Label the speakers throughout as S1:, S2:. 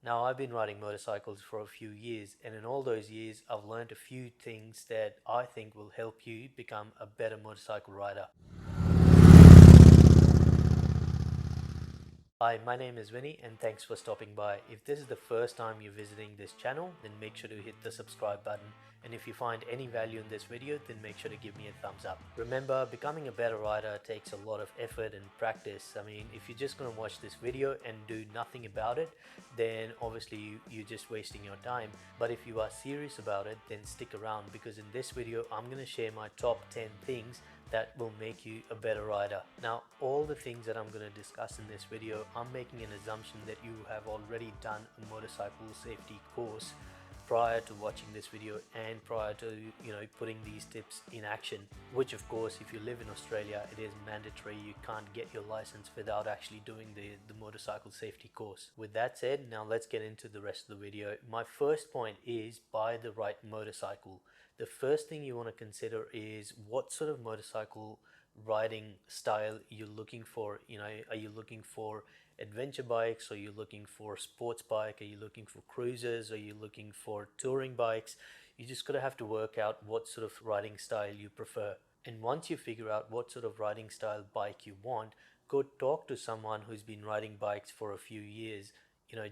S1: Now, I've been riding motorcycles for a few years, and in all those years, I've learned a few things that I think will help you become a better motorcycle rider. Hi, my name is Vinny, and thanks for stopping by. If this is the first time you're visiting this channel, then make sure to hit the subscribe button. And if you find any value in this video, then make sure to give me a thumbs up. Remember, becoming a better rider takes a lot of effort and practice. I mean, if you're just going to watch this video and do nothing about it, then obviously you're just wasting your time. But if you are serious about it, then stick around, because in this video, I'm going to share my top 10 things that will make you a better rider. Now, all the things that I'm going to discuss in this video, I'm making an assumption that you have already done a motorcycle safety course prior to watching this video and prior to putting these tips in action, which of course, if you live in Australia, it is mandatory. You can't get your license without actually doing the motorcycle safety course. With that said, now let's get into the rest of the video. My first point is buy the right motorcycle. The first thing you want to consider is what sort of motorcycle riding style you're looking for. Are you looking for adventure bikes? Are you looking for sports bike? Are you looking for cruisers? Are you looking for touring bikes? You just gotta have to work out what sort of riding style you prefer. And once you figure out what sort of riding style bike you want, go talk to someone who's been riding bikes for a few years.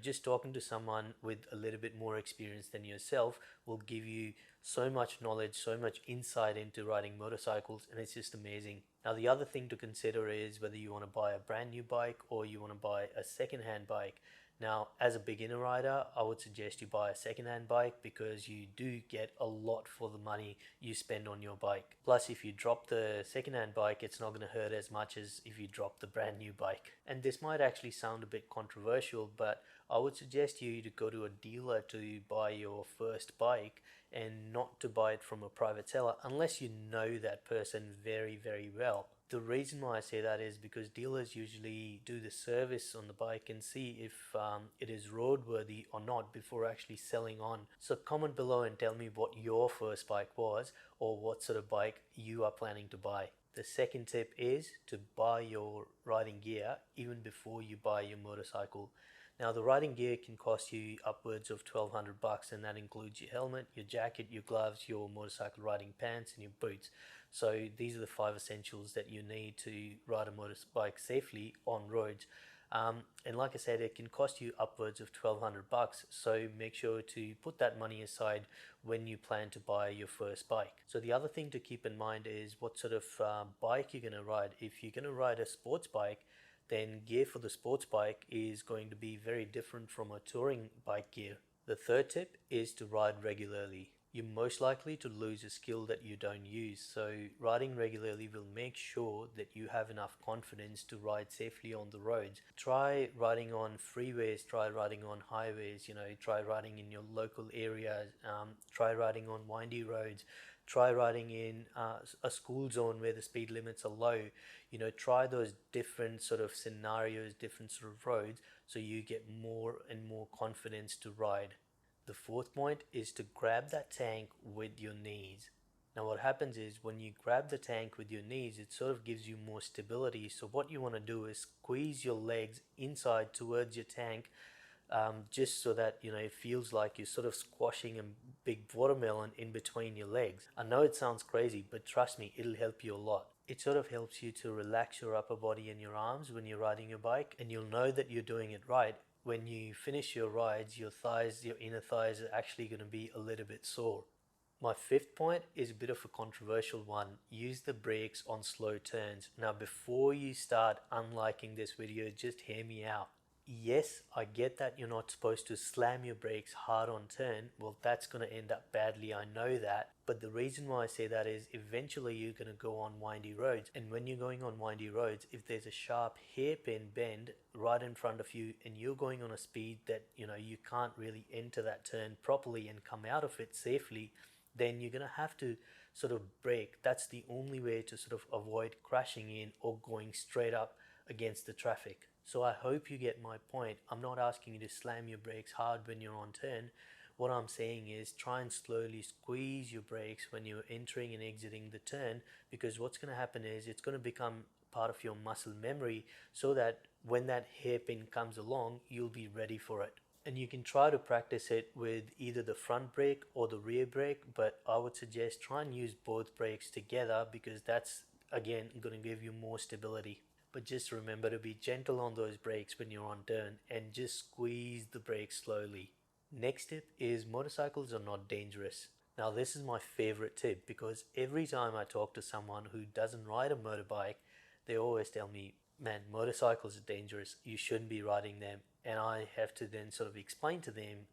S1: Just talking to someone with a little bit more experience than yourself will give you so much knowledge, so much insight into riding motorcycles, and it's just amazing. Now, the other thing to consider is whether you want to buy a brand new bike or you want to buy a second-hand bike. Now, as a beginner rider, I would suggest you buy a second-hand bike, because you do get a lot for the money you spend on your bike. Plus, if you drop the second-hand bike, it's not going to hurt as much as if you drop the brand new bike. And this might actually sound a bit controversial, but I would suggest you to go to a dealer to buy your first bike and not to buy it from a private seller unless you know that person very, very well. The reason why I say that is because dealers usually do the service on the bike and see if it is roadworthy or not before actually selling on. So comment below and tell me what your first bike was, or what sort of bike you are planning to buy. The second tip is to buy your riding gear even before you buy your motorcycle. Now, the riding gear can cost you upwards of $1,200, and that includes your helmet, your jacket, your gloves, your motorcycle riding pants, and your boots. So these are the 5 essentials that you need to ride a motorbike safely on roads. And like I said, it can cost you upwards of $1,200. So make sure to put that money aside when you plan to buy your first bike. So the other thing to keep in mind is what sort of bike you're going to ride. If you're going to ride a sports bike, then gear for the sports bike is going to be very different from a touring bike gear. The third tip is to ride regularly. You're most likely to lose a skill that you don't use, so riding regularly will make sure that you have enough confidence to ride safely on the roads. Try riding on freeways, try riding on highways, try riding in your local areas, try riding on windy roads, try riding in a school zone where the speed limits are low. Try those different sort of scenarios, different sort of roads, so you get more and more confidence to ride. The fourth point is to grab that tank with your knees. Now, what happens is when you grab the tank with your knees, it sort of gives you more stability. So what you want to do is squeeze your legs inside towards your tank, just so that it feels like you're sort of squashing a big watermelon in between your legs. I know it sounds crazy, but trust me, it'll help you a lot. It sort of helps you to relax your upper body and your arms when you're riding your bike, and you'll know that you're doing it right when you finish your rides. Your thighs, your inner thighs, are actually going to be a little bit sore. My fifth point is a bit of a controversial one. Use the brakes on slow turns. Now, before you start unliking this video, just hear me out. Yes, I get that you're not supposed to slam your brakes hard on turn. Well, that's going to end up badly, I know that. But the reason why I say that is eventually you're going to go on windy roads. And when you're going on windy roads, if there's a sharp hairpin bend right in front of you and you're going on a speed that you can't really enter that turn properly and come out of it safely, then you're going to have to sort of brake. That's the only way to sort of avoid crashing in or going straight up against the traffic. So I hope you get my point. I'm not asking you to slam your brakes hard when you're on turn. What I'm saying is try and slowly squeeze your brakes when you're entering and exiting the turn, because what's going to happen is it's going to become part of your muscle memory, so that when that hairpin comes along, you'll be ready for it. And you can try to practice it with either the front brake or the rear brake, but I would suggest try and use both brakes together because that's again going to give you more stability. But just remember to be gentle on those brakes when you're on turn and just squeeze the brakes slowly. Next tip is motorcycles are not dangerous. Now, this is my favorite tip because every time I talk to someone who doesn't ride a motorbike, they always tell me, man, motorcycles are dangerous. You shouldn't be riding them. And I have to then sort of explain to them,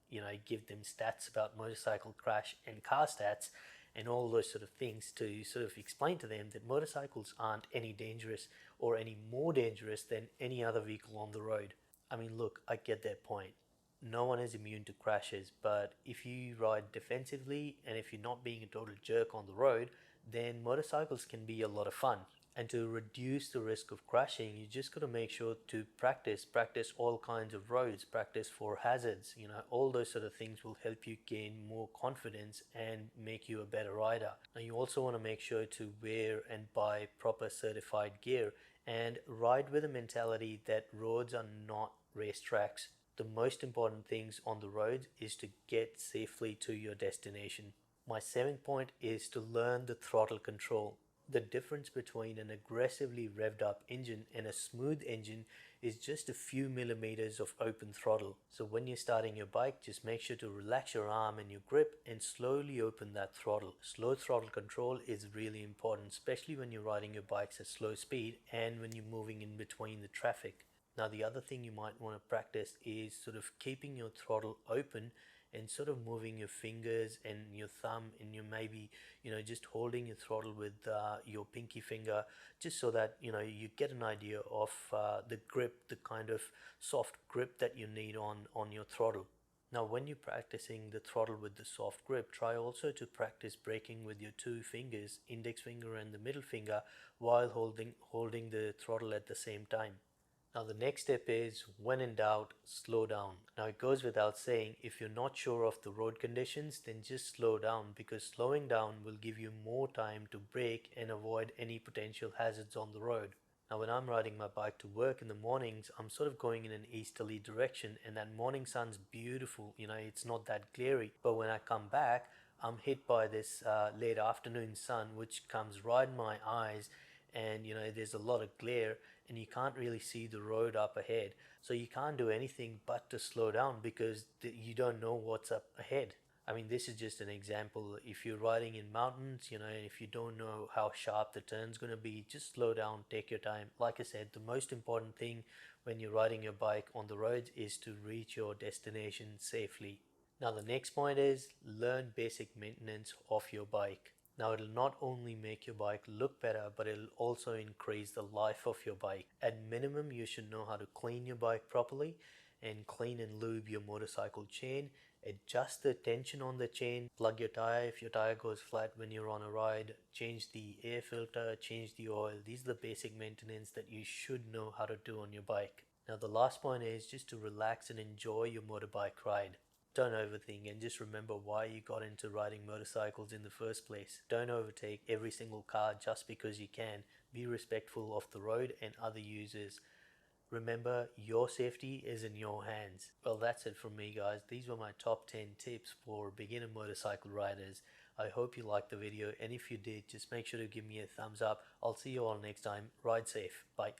S1: give them stats about motorcycle crash and car stats and all those sort of things to sort of explain to them that motorcycles aren't any dangerous or any more dangerous than any other vehicle on the road. I mean, look, I get that point. No one is immune to crashes, but if you ride defensively and if you're not being a total jerk on the road, then motorcycles can be a lot of fun. And to reduce the risk of crashing, you just got to make sure to practice all kinds of roads, practice for hazards. All those sort of things will help you gain more confidence and make you a better rider. Now, you also want to make sure to wear and buy proper certified gear and ride with a mentality that roads are not racetracks. The most important things on the roads is to get safely to your destination. My 7th point is to learn the throttle control. The difference between an aggressively revved up engine and a smooth engine is just a few millimeters of open throttle. So when you're starting your bike, just make sure to relax your arm and your grip and slowly open that throttle. Slow throttle control is really important, especially when you're riding your bikes at slow speed and when you're moving in between the traffic. Now, the other thing you might want to practice is sort of keeping your throttle open and sort of moving your fingers and your thumb, and you maybe just holding your throttle with your pinky finger, just so that you get an idea of the grip, the kind of soft grip that you need on your throttle. Now, when you're practicing the throttle with the soft grip, try also to practice braking with your two fingers, index finger and the middle finger, while holding the throttle at the same time. Now, the next step is, when in doubt, slow down. Now, it goes without saying, if you're not sure of the road conditions, then just slow down, because slowing down will give you more time to brake and avoid any potential hazards on the road. Now, when I'm riding my bike to work in the mornings, I'm sort of going in an easterly direction, and that morning sun's beautiful, it's not that glary. But when I come back, I'm hit by this late afternoon sun, which comes right in my eyes, and there's a lot of glare and you can't really see the road up ahead, so you can't do anything but to slow down because you don't know what's up ahead. I mean, this is just an example. If you're riding in mountains, and if you don't know how sharp the turn's going to be, just slow down, take your time. Like I said, the most important thing when you're riding your bike on the roads is to reach your destination safely. Now, the next point is, learn basic maintenance of your bike. Now, it'll not only make your bike look better, but it'll also increase the life of your bike. At minimum, you should know how to clean your bike properly and clean and lube your motorcycle chain, adjust the tension on the chain, plug your tire if your tire goes flat when you're on a ride, change the air filter, change the oil. These are the basic maintenance that you should know how to do on your bike. Now, the last point is just to relax and enjoy your motorbike ride. Don't overthink and just remember why you got into riding motorcycles in the first place. Don't overtake every single car just because you can. Be respectful of the road and other users. Remember, your safety is in your hands. Well, that's it from me, guys. These were my top 10 tips for beginner motorcycle riders. I hope you liked the video, and if you did, just make sure to give me a thumbs up. I'll see you all next time. Ride safe. Bye.